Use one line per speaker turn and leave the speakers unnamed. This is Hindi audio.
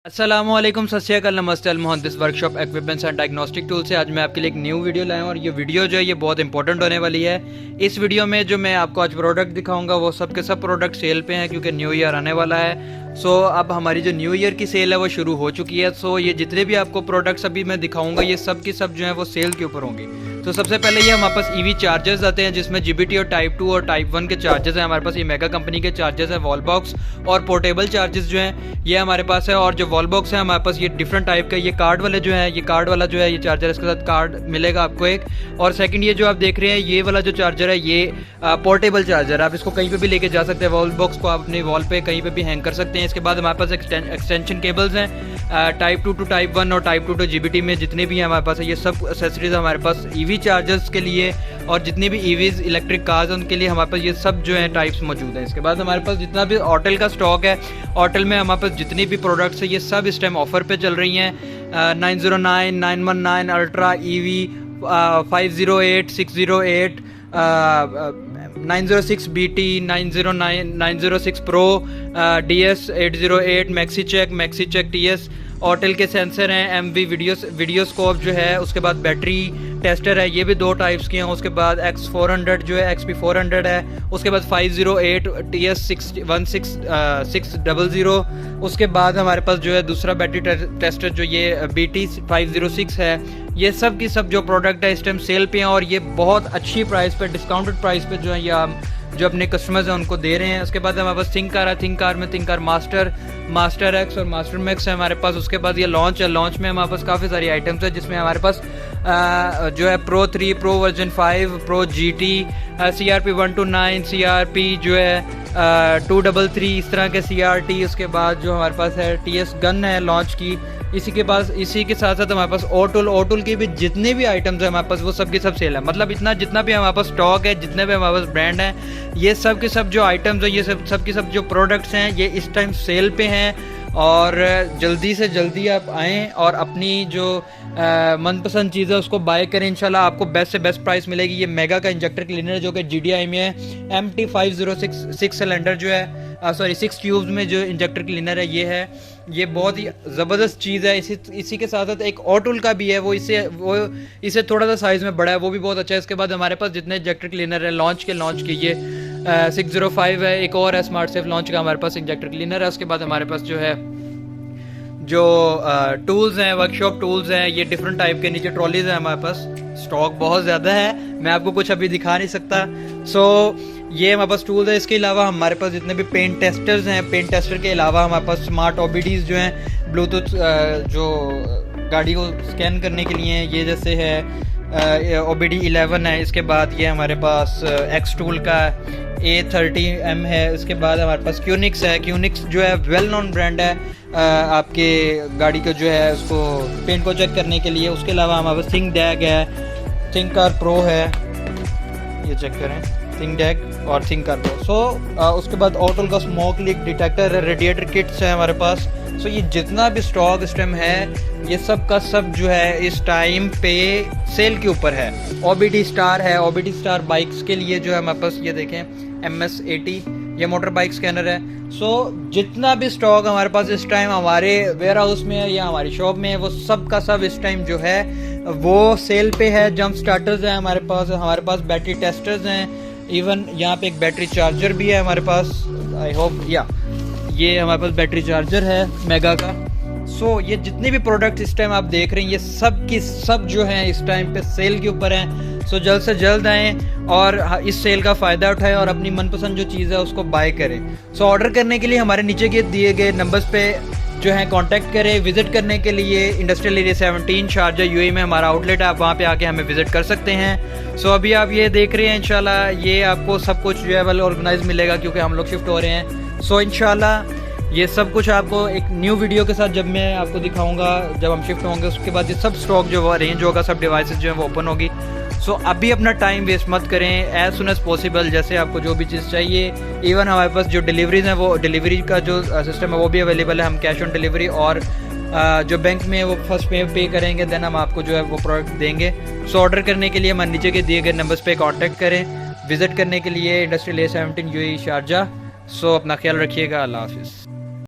अस्सलामुअलैकुम, सत श्री अकाल, नमस्ते। मोहद्दिस workshop equipments and diagnostic tool से आज मैं आपके लिए एक न्यू वीडियो लाया हूँ और ये वीडियो जो है ये बहुत इंपॉर्टेंट होने वाली है। इस वीडियो में जो मैं आपको आज प्रोडक्ट दिखाऊंगा वो सब के सब प्रोडक्ट सेल पे हैं क्योंकि न्यू ईयर आने वाला है। अब हमारी जो न्यू ईयर की सेल है वो शुरू हो चुकी है। ये जितने भी आपको प्रोडक्ट्स अभी मैं दिखाऊंगा ये सब की सब जो है वो सेल के ऊपर होंगी। तो सबसे पहले ये हमारे पास ईवी चार्जर्स आते हैं जिसमें जीबीटी और टाइप 2 और टाइप 1 के चार्जर्स हैं हमारे पास। ये मेगा कंपनी के चार्जर्स हैं। वॉल बॉक्स और पोर्टेबल चार्जर्स जो हैं ये हमारे पास है। और जो वॉल बॉक्स है हमारे पास ये डिफरेंट टाइप का, ये कार्ड वाले जो है, ये कार्ड वाला जो है ये चार्जर, इसके साथ कार्ड मिलेगा आपको एक। और सेकंड ये जो आप देख रहे हैं ये वाला जो चार्जर है ये पोर्टेबल चार्जर, आप इसको कहीं पे भी लेके जा सकते हैं। वॉल बॉक्स को आप अपनी वॉल पे कहीं पे भी हैंग कर सकते हैं। इसके बाद हमारे पास एक्सटेंशन केबल्स हैं टाइप 2 टू टाइप 1 और टाइप 2 टू जीबीटी में जितने भी हैं हमारे पास है। ये सब एक्सेसरीज हमारे पास ईवी चार्जर्स के लिए और जितनी भी ईवीज इलेक्ट्रिक कार्स उनके लिए हमारे पास ये सब जो है टाइप्स मौजूद है। इसके बाद हमारे पास जितना भी ऑटल का स्टॉक है, ऑटल में हमारे पास जितनी भी प्रोडक्ट्स है ये सब इस टाइम ऑफर पे चल रही हैं। 909, 919 ultra EV, 508, 608, 906 BT, 909, 906 Pro, DS 808, maxi check TS, Autel के सेंसर हैं, MV वीडियोस्कोप जो है। उसके बाद बैटरी टेस्टर है, ये भी दो टाइप्स के हैं। उसके बाद X400 जो है, XP400 है। उसके बाद 508 TS 16600। उसके बाद हमारे पास जो है दूसरा बैटरी टेस्टर जो ये BT 506 है। ये सब की सब जो प्रोडक्ट है इस टाइम सेल पे हैं और ये बहुत अच्छी प्राइस पे, डिस्काउंटेड प्राइस पे जो है ये हम जो अपने कस्टमर्स हैं उनको दे रहे हैं। उसके बाद हमारे पास थिंक कार है। थिंक कार में थिंक कार मास्टर एक्स और मास्टर मैक्स है हमारे पास। उसके बाद ये लॉन्च है। लॉन्च में हमारे पास काफ़ी सारी आइटम्स है जिसमें हमारे पास जो है Pro 3, Pro version 5, Pro GT, CRP 129, CRP जो है 233, इस तरह के CRT। उसके बाद जो हमारे पास है TS गन है लॉन्च की। इसी के साथ साथ हमारे पास ओटुल की भी जितने भी आइटम्स है हमारे पास वो सब की सब सेल है। मतलब जितना भी हमारे पास स्टॉक है, जितने भी हमारे पास ब्रांड हैं, ये सब के सब जो आइटम्स है, ये सब की सब जो प्रोडक्ट्स हैं ये इस टाइम सेल पे हैं। और जल्दी से जल्दी आप आएँ और अपनी जो मनपसंद चीज़ है उसको बाय करें। इंशाल्लाह आपको बेस्ट से बेस्ट प्राइस मिलेगी। ये मेगा का इंजेक्टर क्लीनर है जो कि GDI में है। MT506 सिलेंडर जो है, सॉरी 6 ट्यूब्स में जो इंजेक्टर क्लीनर है ये है। ये बहुत ही ज़बरदस्त चीज़ है। इसी के साथ साथ एक ऑटुल का भी है, वो इसे थोड़ा सा साइज़ में बड़ा है, वो भी बहुत अच्छा है। इसके बाद हमारे पास जितने इंजेक्टर क्लीनर है लॉन्च के ये 605 है। एक और है स्मार्ट सेफ लॉन्च का हमारे पास इंजेक्टर क्लीनर है। उसके बाद हमारे पास जो है जो टूल्स हैं, वर्कशॉप टूल्स हैं, ये डिफरेंट टाइप के नीचे ट्रॉलीज हैं हमारे पास। स्टॉक बहुत ज़्यादा है, मैं आपको कुछ अभी दिखा नहीं सकता। ये हमारे पास टूल्स है। इसके अलावा हमारे पास जितने भी पेंट टेस्टर्स हैं, पेंट टेस्टर के अलावा हमारे पास स्मार्ट OBDs जो हैं, ब्लूटूथ जो गाड़ी को स्कैन करने के लिए ये जैसे है OBD 11 है। इसके बाद ये हमारे पास X टूल का A30M है। इसके बाद हमारे पास क्यूनिक्स है। क्यूनिक्स जो है वेल नोन ब्रांड है आपके गाड़ी को जो है उसको पेंट को चेक करने के लिए। उसके अलावा हमारे पास थिंक डैग है, थिंक कार प्रो है, ये चेक करें, थिंक डैग और थिंक कार प्रो। उसके बाद ऑटल का स्मोक लीक डिटेक्टर है, रेडिएटर किट्स है हमारे पास। ये जितना भी स्टॉक इस टाइम है ये सब का सब जो है इस टाइम पे सेल के ऊपर है। OBD स्टार है। OBD स्टार बाइक्स के लिए जो है हमारे पास ये देखें MS80, ये मोटर बाइक स्कैनर है। जितना भी स्टॉक हमारे पास इस टाइम हमारे वेयर हाउस में है या हमारी शॉप में है वो सब का सब इस टाइम जो है वो सेल पे है। जंप स्टार्टर्स हैं हमारे पास बैटरी टेस्टर्स हैं, इवन यहाँ पे एक बैटरी चार्जर भी है हमारे पास। आई होप ये हमारे पास बैटरी चार्जर है मेगा का। ये जितने भी प्रोडक्ट इस टाइम आप देख रहे हैं ये सब की सब जो है इस टाइम पे सेल के ऊपर हैं। जल्द से जल्द आएँ और इस सेल का फ़ायदा उठाएं और अपनी मनपसंद जो चीज़ है उसको बाय करें। ऑर्डर करने के लिए हमारे नीचे के दिए गए नंबर्स पे जो है कांटेक्ट करें। विजिट करने के लिए इंडस्ट्रियल एरिया 17 शारजा UAE में हमारा आउटलेट है, आप वहाँ पे आके हमें विजिट कर सकते हैं। अभी आप ये देख रहे हैं इंशाल्लाह ये आपको सब कुछ जो है वेल ऑर्गेनाइज मिलेगा क्योंकि हम लोग शिफ्ट हो रहे हैं। इंशाल्लाह ये सब कुछ आपको एक न्यू वीडियो के साथ जब मैं आपको दिखाऊंगा जब हम शिफ्ट होंगे उसके बाद ये सब स्टॉक जो अरेंज होगा, सब डिवाइसेस जो है वो ओपन होगी। अभी अपना टाइम वेस्ट मत करें, एज सुन एज पॉसिबल जैसे आपको जो भी चीज़ चाहिए। इवन हमारे पास जो डिलीवरीज हैं वो डिलीवरी का जो सिस्टम है वो भी अवेलेबल है। हम कैश ऑन डिलीवरी और जो बैंक में वो फर्स्ट पे करेंगे देन हम आपको जो है वो प्रोडक्ट देंगे। ऑर्डर करने के लिए हमारे नीचे के दिए गए नंबर्स पे कांटेक्ट करें। विजिट करने के लिए इंडस्ट्रियल एरिया 17 UAE शारजा। अपना ख्याल रखिएगा। अल्लाह हाफिज़।